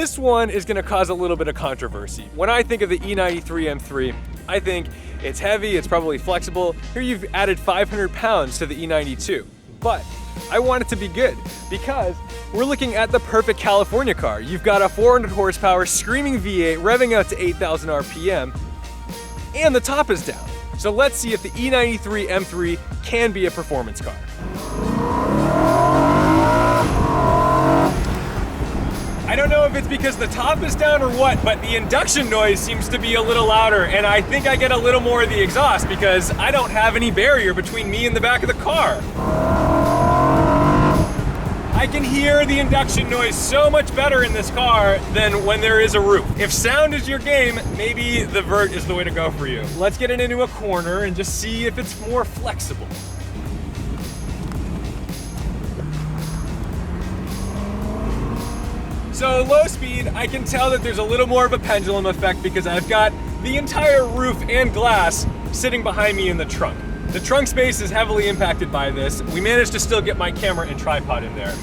this one is gonna cause a little bit of controversy. When I think of the E93 M3, I think it's heavy, it's probably flexible. Here you've added 500 pounds to the E92, but I want it to be good because we're looking at the perfect California car. You've got a 400 horsepower screaming V8 revving out to 8,000 RPM, and the top is down. So let's see if the E93 M3 can be a performance car. I don't know if it's because the top is down or what, but the induction noise seems to be a little louder, and I think I get a little more of the exhaust because I don't have any barrier between me and the back of the car. I can hear the induction noise so much better in this car than when there is a roof. If sound is your game, maybe the vert is the way to go for you. Let's get it into a corner and just see if it's more flexible. So low speed, I can tell that there's a little more of a pendulum effect because I've got the entire roof and glass sitting behind me in the trunk. The trunk space is heavily impacted by this. We managed to still get my camera and tripod in there.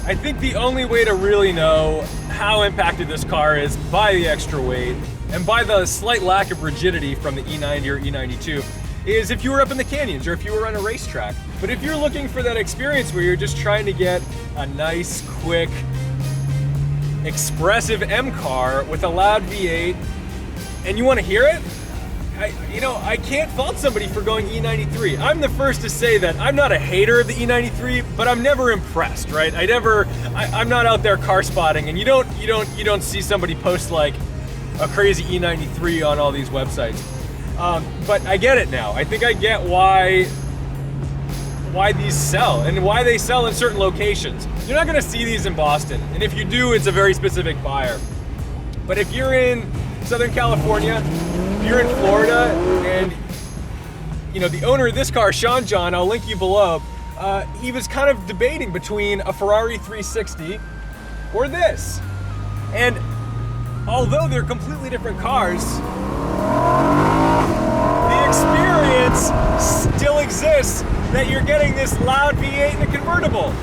I think the only way to really know how impacted this car is by the extra weight and by the slight lack of rigidity from the E90 or E92 is if you were up in the canyons or if you were on a racetrack. But if you're looking for that experience where you're just trying to get a nice, quick, expressive M car with a loud V8, and you want to hear it, I can't fault somebody for going E93. I'm the first to say that I'm not a hater of the E93, but I'm never impressed, right? I'm not out there car spotting, and you don't see somebody post like a crazy E93 on all these websites. But I get it now. I think I get why these sell and why they sell in certain locations. You're not going to see these in Boston, and if you do, it's a very specific buyer. But if you're in Southern California, you're in Florida, and the owner of this car, Sean John, I'll link you below, he was kind of debating between a Ferrari 360 or this. And although they're completely different cars, the experience still exists that you're getting this loud V8 in a convertible.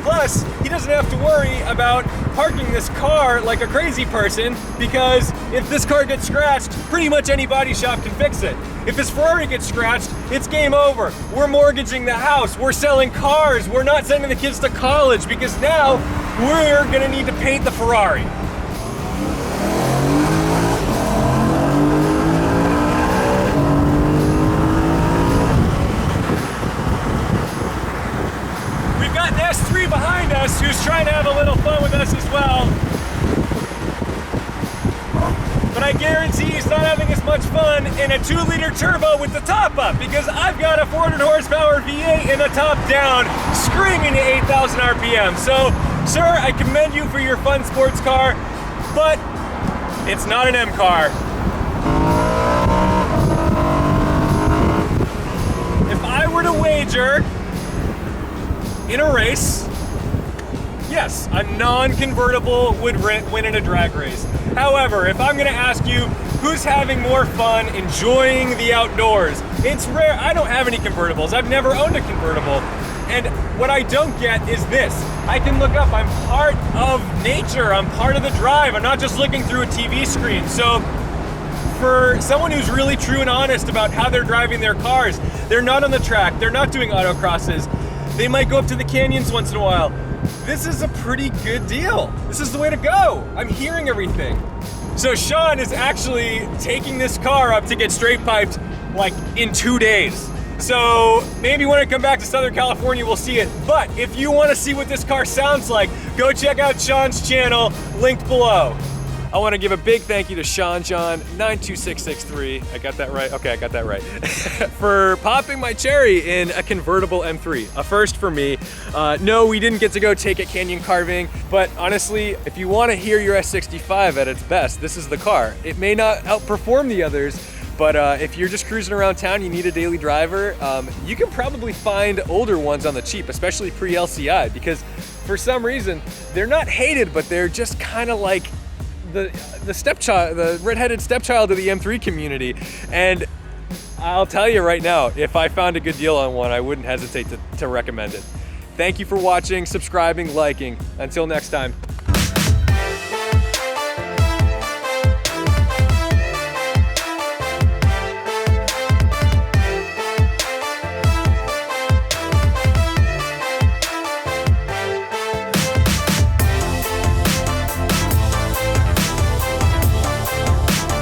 Plus, he doesn't have to worry about parking this car like a crazy person because if this car gets scratched, pretty much any body shop can fix it. If his Ferrari gets scratched, it's game over. We're mortgaging the house, we're selling cars, we're not sending the kids to college because now we're gonna need to paint the Ferrari. S3 behind us who's trying to have a little fun with us as well. But I guarantee he's not having as much fun in a 2-liter turbo with the top up because I've got a 400 horsepower V8 and the top down screaming to 8,000 RPM. So, sir, I commend you for your fun sports car, but it's not an M car. If I were to wager in a race, yes, a non-convertible would win in a drag race. However, if I'm gonna ask you who's having more fun enjoying the outdoors, it's rare. I don't have any convertibles. I've never owned a convertible. And what I don't get is this. I can look up, I'm part of nature, I'm part of the drive. I'm not just looking through a TV screen. So for someone who's really true and honest about how they're driving their cars, they're not on the track, they're not doing autocrosses, they might go up to the canyons once in a while. This is a pretty good deal. This is the way to go. I'm hearing everything. So Sean is actually taking this car up to get straight piped like in 2 days. So maybe when I come back to Southern California, we'll see it. But if you want to see what this car sounds like, go check out Sean's channel, linked below. I want to give a big thank you to Sean John 92663. I got that right? Okay, I got that right. For popping my cherry in a convertible M3, a first for me. No, we didn't get to go take it canyon carving, but honestly, if you want to hear your S65 at its best, this is the car. It may not outperform the others, but if you're just cruising around town, you need a daily driver, you can probably find older ones on the cheap, especially pre-LCI, because for some reason, they're not hated, but they're just kind of like the stepchild, the redheaded stepchild of the M3 community. And I'll tell you right now, if I found a good deal on one, I wouldn't hesitate to recommend it. Thank you for watching, subscribing, liking. Until next time.